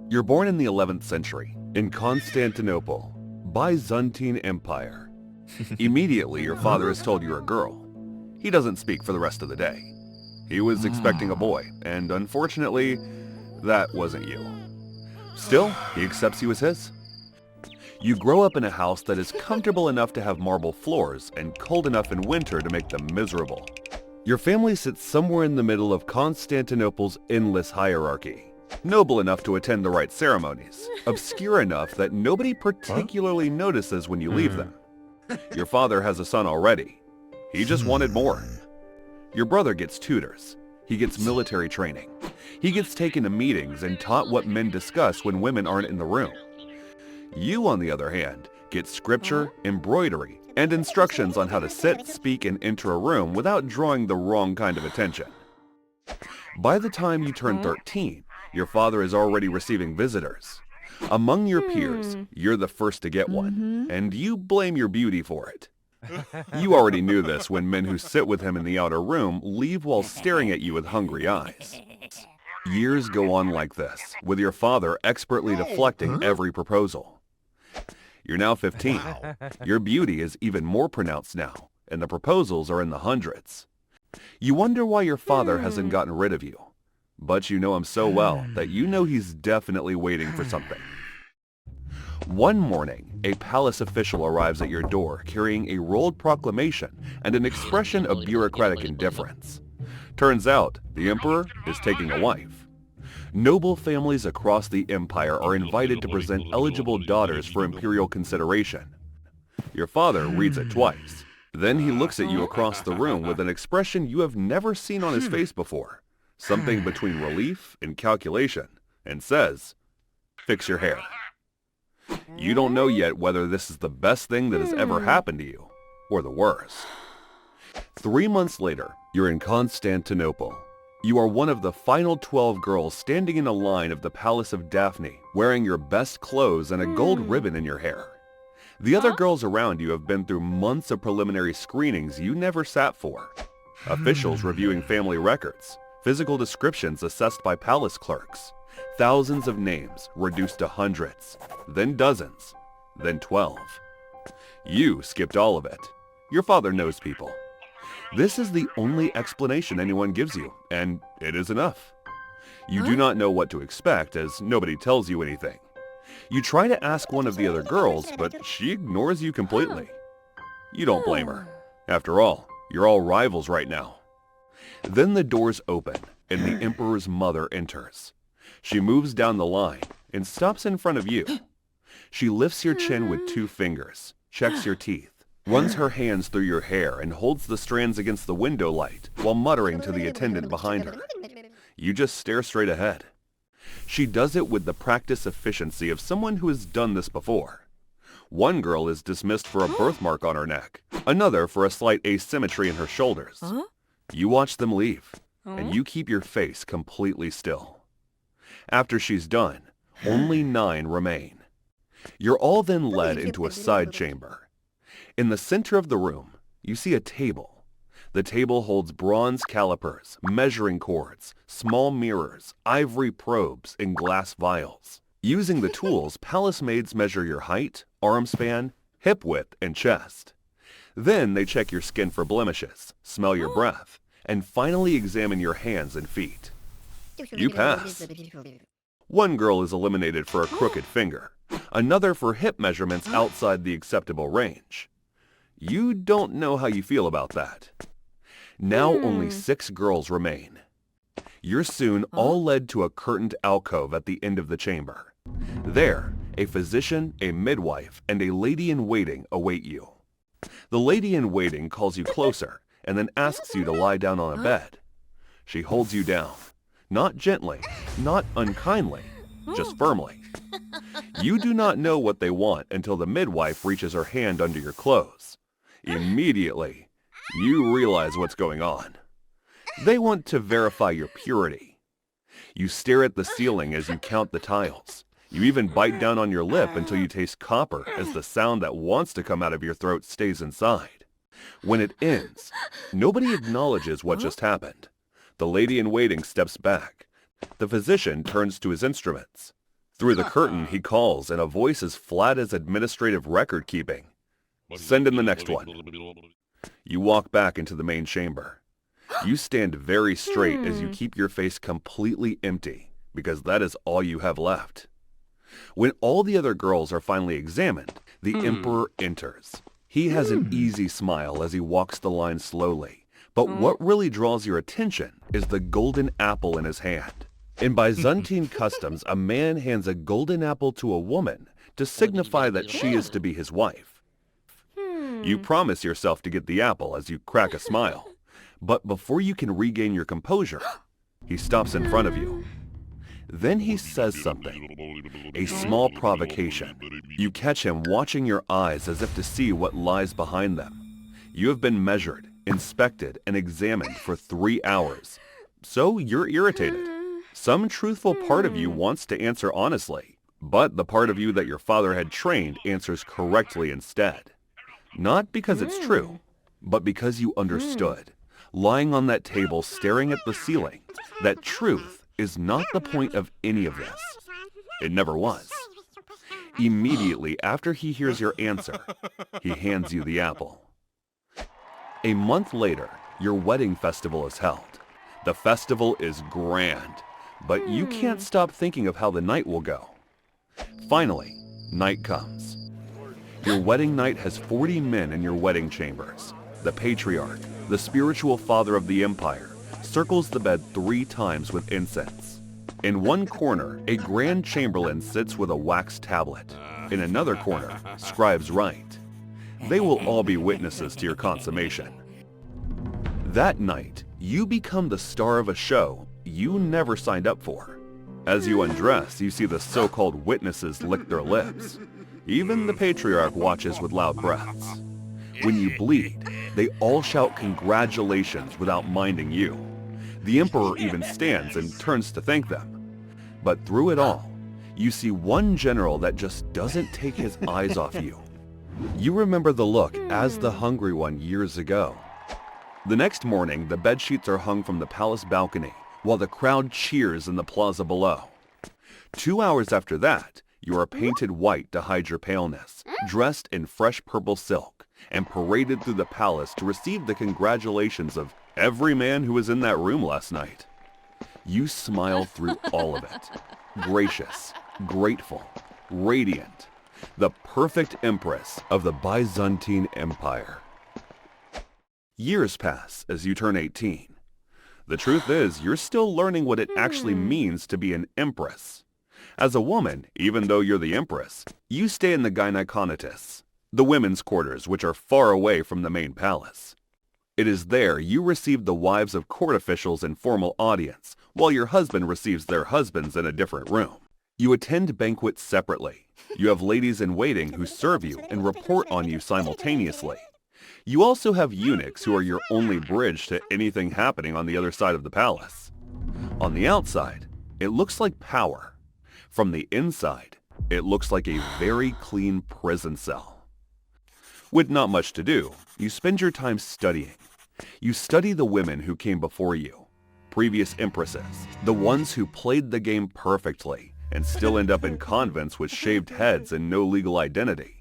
You're born in the 11th century, in Constantinople, Byzantine Empire. Immediately, your father is told you're a girl. He doesn't speak for the rest of the day. He was expecting a boy, and unfortunately, that wasn't you. Still, he accepts you as his. You grow up in a house that is comfortable enough to have marble floors and cold enough in winter to make them miserable. Your family sits somewhere in the middle of Constantinople's endless hierarchy. Noble enough to attend the right ceremonies, obscure enough that nobody particularly notices when you leave them. Your father has a son already. He just wanted more. Your brother gets tutors. He gets military training. He gets taken to meetings and taught what men discuss when women aren't in the room. You, on the other hand, get scripture, embroidery, and instructions on how to sit, speak, and enter a room without drawing the wrong kind of attention. By the time you turn 13, your father is already receiving visitors. Among your peers, you're the first to get one, and you blame your beauty for it. You already knew this when men who sit with him in the outer room leave while staring at you with hungry eyes. Years go on like this, with your father expertly deflecting every proposal. You're now 15. Your beauty is even more pronounced now, and the proposals are in the hundreds. You wonder why your father hasn't gotten rid of you. But you know him so well that you know he's definitely waiting for something. One morning, a palace official arrives at your door carrying a rolled proclamation and an expression of bureaucratic indifference. Turns out, the emperor is taking a wife. Noble families across the empire are invited to present eligible daughters for imperial consideration. Your father reads it twice. Then he looks at you across the room with an expression you have never seen on his face before. Something between relief and calculation, and says, "Fix your hair." You don't know yet whether this is the best thing that has ever happened to you, or the worst. 3 months later, you're in Constantinople. You are one of the final 12 girls standing in a line of the Palace of Daphne, wearing your best clothes and a gold ribbon in your hair. The other girls around you have been through months of preliminary screenings you never sat for. Officials reviewing family records, physical descriptions assessed by palace clerks, thousands of names reduced to hundreds, then dozens, then 12. You skipped all of it. Your father knows people. This is the only explanation anyone gives you, and it is enough. You do not know what to expect as nobody tells you anything. You try to ask one of the other girls, but she ignores you completely. You don't blame her. After all, you're all rivals right now. Then the doors open, and the emperor's mother enters. She moves down the line and stops in front of you. She lifts your chin with 2 fingers, checks your teeth, runs her hands through your hair, and holds the strands against the window light while muttering to the attendant behind her. You just stare straight ahead. She does it with the practiced efficiency of someone who has done this before. One girl is dismissed for a birthmark on her neck, another for a slight asymmetry in her shoulders. You watch them leave, and you keep your face completely still. After she's done, only 9 remain. You're all then led into a side chamber. In the center of the room, you see a table. The table holds bronze calipers, measuring cords, small mirrors, ivory probes, and glass vials. Using the tools, palace maids measure your height, arm span, hip width, and chest. Then they check your skin for blemishes, smell your breath, and finally examine your hands and feet. You pass. One girl is eliminated for a crooked finger, another for hip measurements outside the acceptable range. You don't know how you feel about that. Now only 6 girls remain. You're soon all led to a curtained alcove at the end of the chamber. There, a physician, a midwife, and a lady-in-waiting await you. The lady-in-waiting calls you closer and then asks you to lie down on a bed. She holds you down, not gently, not unkindly, just firmly. You do not know what they want until the midwife reaches her hand under your clothes. Immediately, you realize what's going on. They want to verify your purity. You stare at the ceiling as you count the tiles. You even bite down on your lip until you taste copper as the sound that wants to come out of your throat stays inside. When it ends, nobody acknowledges what just happened. The lady-in-waiting steps back. The physician turns to his instruments. Through the curtain, he calls in a voice as flat as administrative record keeping. "Send in the next one." You walk back into the main chamber. You stand very straight as you keep your face completely empty, because that is all you have left. When all the other girls are finally examined, the Emperor enters. He has an easy smile as he walks the line slowly, but what really draws your attention is the golden apple in his hand. In Byzantine customs, a man hands a golden apple to a woman to signify that she is to be his wife. You promise yourself to get the apple as you crack a smile, but before you can regain your composure, he stops in front of you. Then he says something, a small provocation. You catch him watching your eyes as if to see what lies behind them. You have been measured, inspected, and examined for 3 hours, so you're irritated. Some truthful part of you wants to answer honestly, but the part of you that your father had trained answers correctly instead. Not because it's true, but because you understood, lying on that table staring at the ceiling, that truth is not the point of any of this. It never was. Immediately after he hears your answer, he hands you the apple. A month later, your wedding festival is held. The festival is grand, but you can't stop thinking of how the night will go. Finally, night comes. Your wedding night has 40 men in your wedding chambers. The patriarch, the spiritual father of the empire, circles the bed 3 times with incense. In one corner, a grand chamberlain sits with a wax tablet. In another corner, scribes write. They will all be witnesses to your consummation. That night, you become the star of a show you never signed up for. As you undress, you see the so-called witnesses lick their lips. Even the patriarch watches with loud breaths. When you bleed, they all shout congratulations without minding you. The emperor even stands and turns to thank them. But through it all, you see one general that just doesn't take his eyes off you. You remember the look as the hungry one years ago. The next morning, the bedsheets are hung from the palace balcony, while the crowd cheers in the plaza below. 2 hours after that, you are painted white to hide your paleness, dressed in fresh purple silk, and paraded through the palace to receive the congratulations of every man who was in that room last night. You smile through all of it. Gracious, grateful, radiant. The perfect empress of the Byzantine Empire. Years pass as you turn 18. The truth is, you're still learning what it actually means to be an empress. As a woman, even though you're the empress, you stay in the gynaeconitis, the women's quarters which are far away from the main palace. It is there you receive the wives of court officials in formal audience, while your husband receives their husbands in a different room. You attend banquets separately. You have ladies in waiting who serve you and report on you simultaneously. You also have eunuchs who are your only bridge to anything happening on the other side of the palace. On the outside, it looks like power. From the inside, it looks like a very clean prison cell. With not much to do, you spend your time studying. You study the women who came before you, previous empresses, the ones who played the game perfectly and still end up in convents with shaved heads and no legal identity.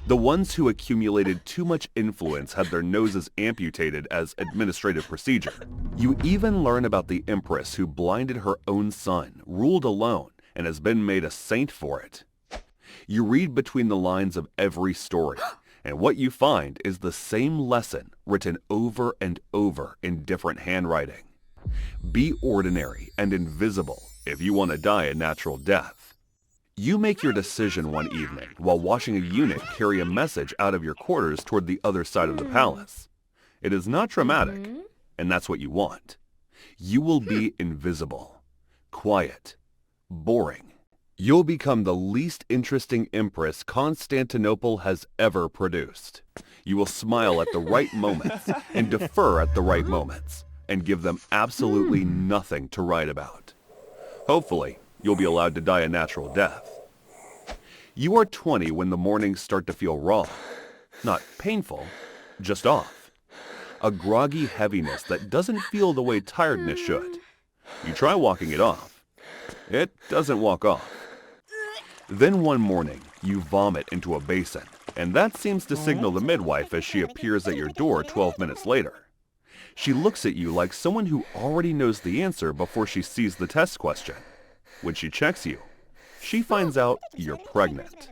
The ones who accumulated too much influence had their noses amputated as administrative procedure. You even learn about the empress who blinded her own son, ruled alone, and has been made a saint for it. You read between the lines of every story, and what you find is the same lesson written over and over in different handwriting. Be ordinary and invisible if you want to die a natural death. You make your decision one evening while watching a eunuch carry a message out of your quarters toward the other side of the palace. It is not dramatic, and that's what you want. You will be invisible, quiet, boring. You'll become the least interesting empress Constantinople has ever produced. You will smile at the right moments and defer at the right moments, and give them absolutely nothing to write about. Hopefully, you'll be allowed to die a natural death. You are 20 when the mornings start to feel raw. Not painful, just off. A groggy heaviness that doesn't feel the way tiredness should. You try walking it off. It doesn't walk off. Then one morning, you vomit into a basin, and that seems to signal the midwife as she appears at your door 12 minutes later. She looks at you like someone who already knows the answer before she sees the test question. When she checks you, she finds out you're pregnant.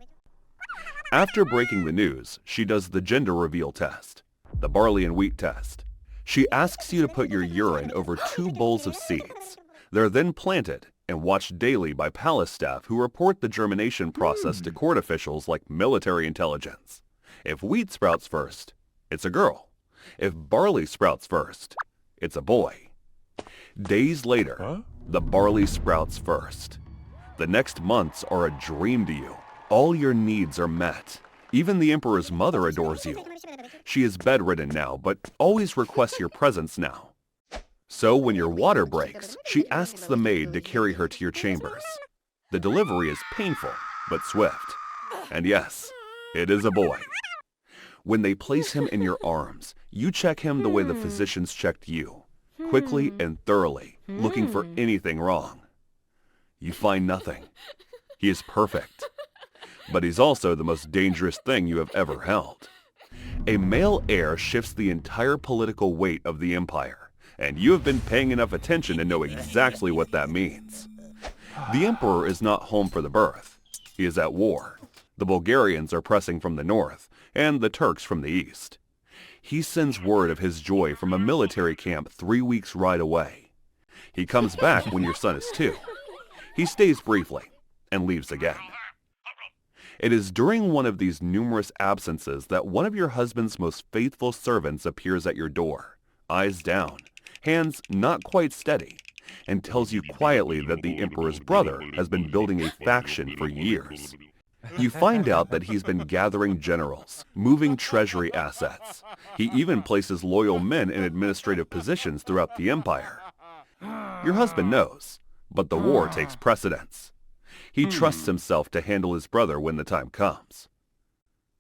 After breaking the news, she does the gender reveal test, the barley and wheat test. She asks you to put your urine over 2 bowls of seeds. They're then planted and watched daily by palace staff who report the germination process to court officials like military intelligence. If wheat sprouts first, it's a girl. If barley sprouts first, it's a boy. Days later, the barley sprouts first. The next months are a dream to you. All your needs are met. Even the emperor's mother adores you. She is bedridden now, but always requests your presence now. So when your water breaks, she asks the maid to carry her to your chambers. The delivery is painful, but swift. And yes, it is a boy. When they place him in your arms, you check him the way the physicians checked you, quickly and thoroughly, looking for anything wrong. You find nothing. He is perfect. But he's also the most dangerous thing you have ever held. A male heir shifts the entire political weight of the empire, and you have been paying enough attention to know exactly what that means. The emperor is not home for the birth. He is at war. The Bulgarians are pressing from the north, and the Turks from the east. He sends word of his joy from a military camp 3 weeks' ride away. He comes back when your son is 2. He stays briefly, and leaves again. It is during one of these numerous absences that one of your husband's most faithful servants appears at your door, eyes down, hands not quite steady, and tells you quietly that the emperor's brother has been building a faction for years. You find out that he's been gathering generals, moving treasury assets. He even places loyal men in administrative positions throughout the empire. Your husband knows, but the war takes precedence. He trusts himself to handle his brother when the time comes.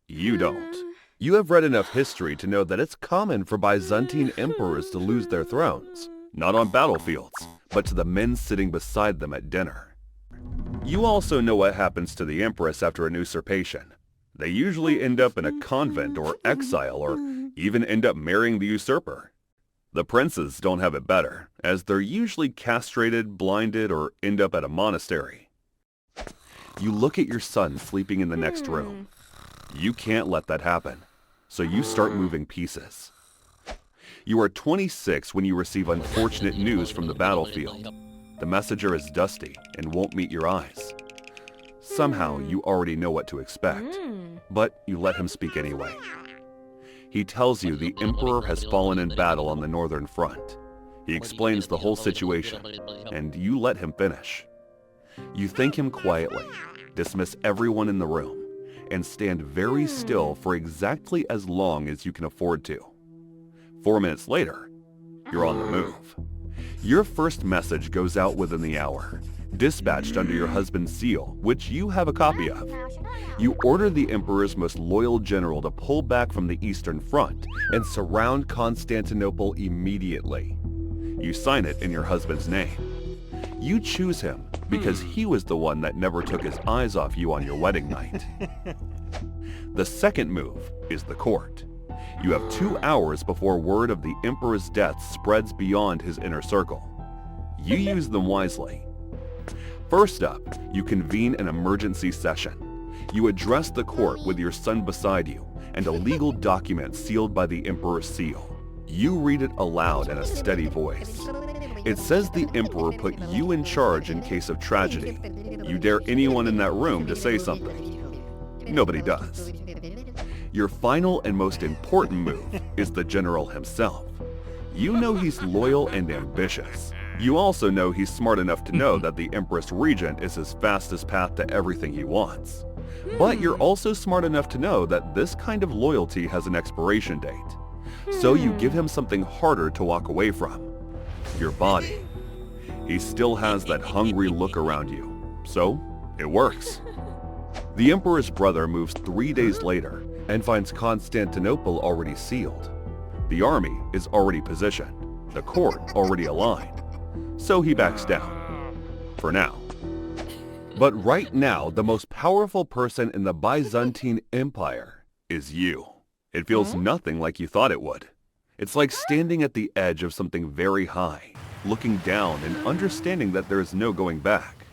You don't. You have read enough history to know that it's common for Byzantine emperors to lose their thrones, not on battlefields, but to the men sitting beside them at dinner. You also know what happens to the Empress after an usurpation. They usually end up in a convent or exile, or even end up marrying the usurper. The princes don't have it better, as they're usually castrated, blinded, or end up at a monastery. You look at your son sleeping in the next room. You can't let that happen, so you start moving pieces. You are 26 when you receive unfortunate news from the battlefield. The messenger is dusty and won't meet your eyes. Somehow you already know what to expect, but you let him speak anyway. He tells you the emperor has fallen in battle on the northern front. He explains the whole situation, and you let him finish. You thank him quietly, dismiss everyone in the room, and stand very still for exactly as long as you can afford to. 4 minutes later, you're on the move. Your first message goes out within the hour, dispatched under your husband's seal, which you have a copy of. You order the emperor's most loyal general to pull back from the Eastern Front and surround Constantinople immediately. You sign it in your husband's name. You choose him because he was the one that never took his eyes off you on your wedding night. The second move is the court. You have 2 hours before word of the emperor's death spreads beyond his inner circle. You use them wisely. First up, you convene an emergency session. You address the court with your son beside you and a legal document sealed by the emperor's seal. You read it aloud in a steady voice. It says the emperor put you in charge in case of tragedy. You dare anyone in that room to say something. Nobody does. Your final and most important move is the general himself. You know he's loyal and ambitious. You also know he's smart enough to know that the Empress Regent is his fastest path to everything he wants. But you're also smart enough to know that this kind of loyalty has an expiration date. So you give him something harder to walk away from. Your body. He still has that hungry look around you. So, it works. The emperor's brother moves 3 days later and finds Constantinople already sealed. The army is already positioned, the court already aligned. So he backs down. For now. But right now, the most powerful person in the Byzantine Empire is you. It feels nothing like you thought it would. It's like standing at the edge of something very high, looking down and understanding that there is no going back.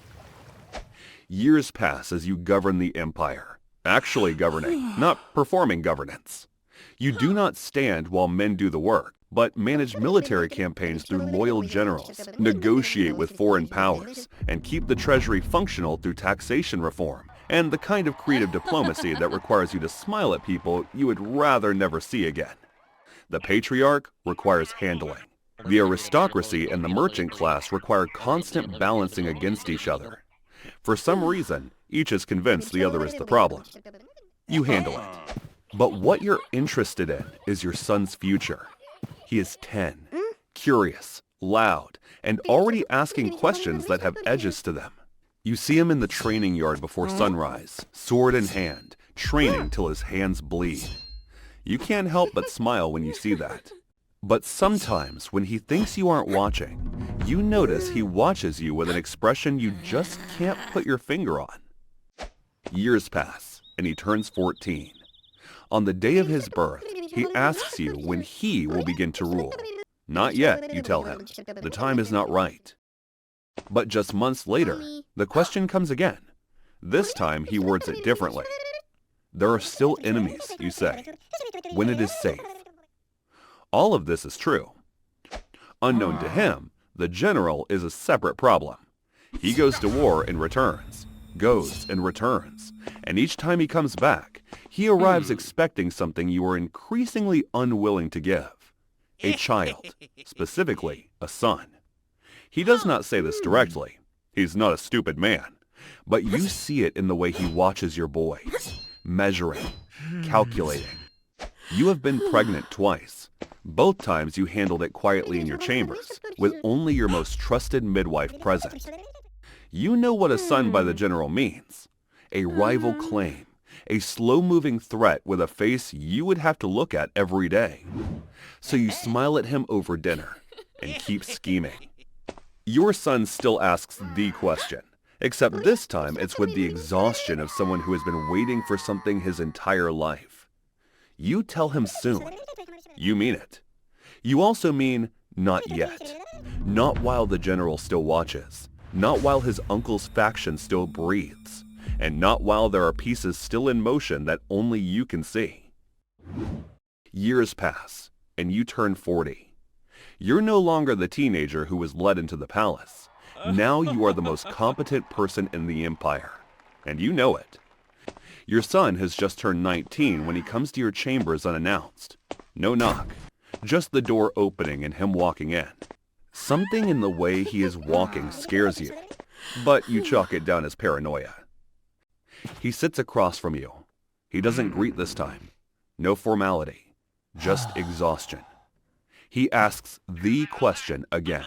Years pass as you govern the empire, actually governing, not performing governance. You do not stand while men do the work, but manage military campaigns through loyal generals, negotiate with foreign powers, and keep the treasury functional through taxation reform, and the kind of creative diplomacy that requires you to smile at people you would rather never see again. The patriarch requires handling. The aristocracy and the merchant class require constant balancing against each other. For some reason, each is convinced the other is the problem. You handle it. But what you're interested in is your son's future. He is 10, curious, loud, and already asking questions that have edges to them. You see him in the training yard before sunrise, sword in hand, training till his hands bleed. You can't help but smile when you see that. But sometimes when he thinks you aren't watching, you notice he watches you with an expression you just can't put your finger on. Years pass, and he turns 14. On the day of his birth, he asks you when he will begin to rule. Not yet, you tell him. The time is not right. But just months later, the question comes again. This time he words it differently. There are still enemies, you say, when it is safe. All of this is true. Unknown to him, the general is a separate problem. He goes to war and returns, goes and returns, and each time he comes back, he arrives expecting something you are increasingly unwilling to give. A child, specifically a son. He does not say this directly. He's not a stupid man. But you see it in the way he watches your boy, measuring, calculating. You have been pregnant twice. Both times you handled it quietly in your chambers, with only your most trusted midwife present. You know what a son by the general means. A rival claim, a slow-moving threat with a face you would have to look at every day. So you smile at him over dinner and keep scheming. Your son still asks the question, except this time it's with the exhaustion of someone who has been waiting for something his entire life. You tell him soon. You mean it. You also mean not yet. Not while the general still watches. Not while his uncle's faction still breathes. And not while there are pieces still in motion that only you can see. Years pass, and you turn 40. You're no longer the teenager who was led into the palace. Now you are the most competent person in the empire, and you know it. Your son has just turned 19 when he comes to your chambers unannounced. No knock, just the door opening and him walking in. Something in the way he is walking scares you, but you chalk it down as paranoia. He sits across from you. He doesn't greet this time. No formality, just exhaustion. He asks the question again.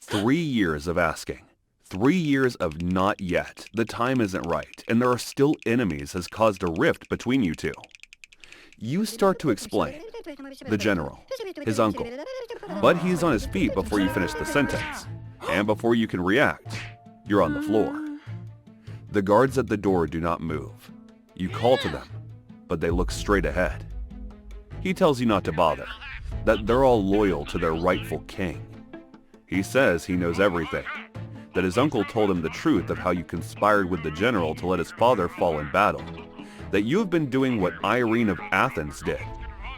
3 years of asking. 3 years of not yet. The time isn't right, and there are still enemies has caused a rift between you two. You start to explain. The general, his uncle. But he's on his feet before you finish the sentence. And before you can react, you're on the floor. The guards at the door do not move. You call to them, but they look straight ahead. He tells you not to bother, that they're all loyal to their rightful king. He says he knows everything, that his uncle told him the truth of how you conspired with the general to let his father fall in battle, that you have been doing what Irene of Athens did,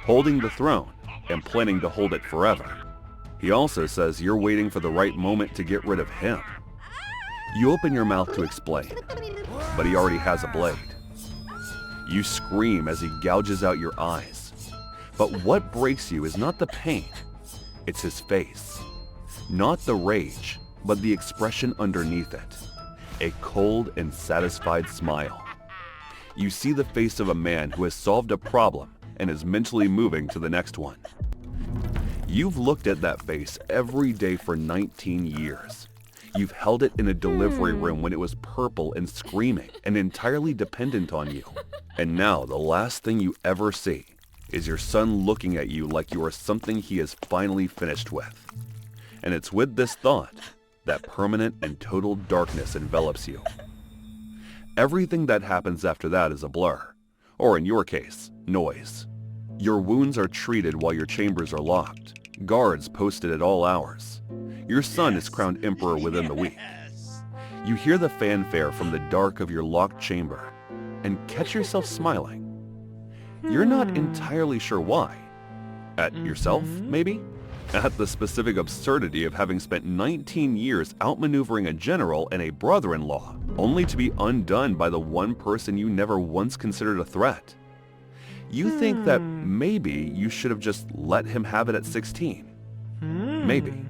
holding the throne and planning to hold it forever. He also says you're waiting for the right moment to get rid of him. You open your mouth to explain, but he already has a blade. You scream as he gouges out your eyes. But what breaks you is not the pain, it's his face. Not the rage, but the expression underneath it. A cold and satisfied smile. You see the face of a man who has solved a problem and is mentally moving to the next one. You've looked at that face every day for 19 years. You've held it in a delivery room when it was purple and screaming and entirely dependent on you. And now the last thing you ever see is your son looking at you like you are something he is finally finished with. And it's with this thought that permanent and total darkness envelops you. Everything that happens after that is a blur, or in your case, noise. Your wounds are treated while your chambers are locked, guards posted at all hours. Your son is crowned emperor within the week. You hear the fanfare from the dark of your locked chamber and catch yourself smiling. You're not entirely sure why. At yourself, maybe? At the specific absurdity of having spent 19 years outmaneuvering a general and a brother-in-law, only to be undone by the one person you never once considered a threat. You think that maybe you should have just let him have it at 16. Maybe.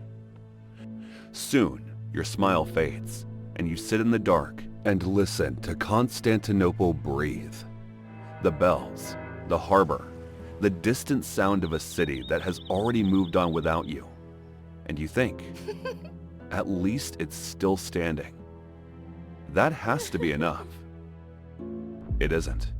Soon, your smile fades, and you sit in the dark and listen to Constantinople breathe. The bells, the harbor, the distant sound of a city that has already moved on without you. And you think, at least it's still standing. That has to be enough. It isn't.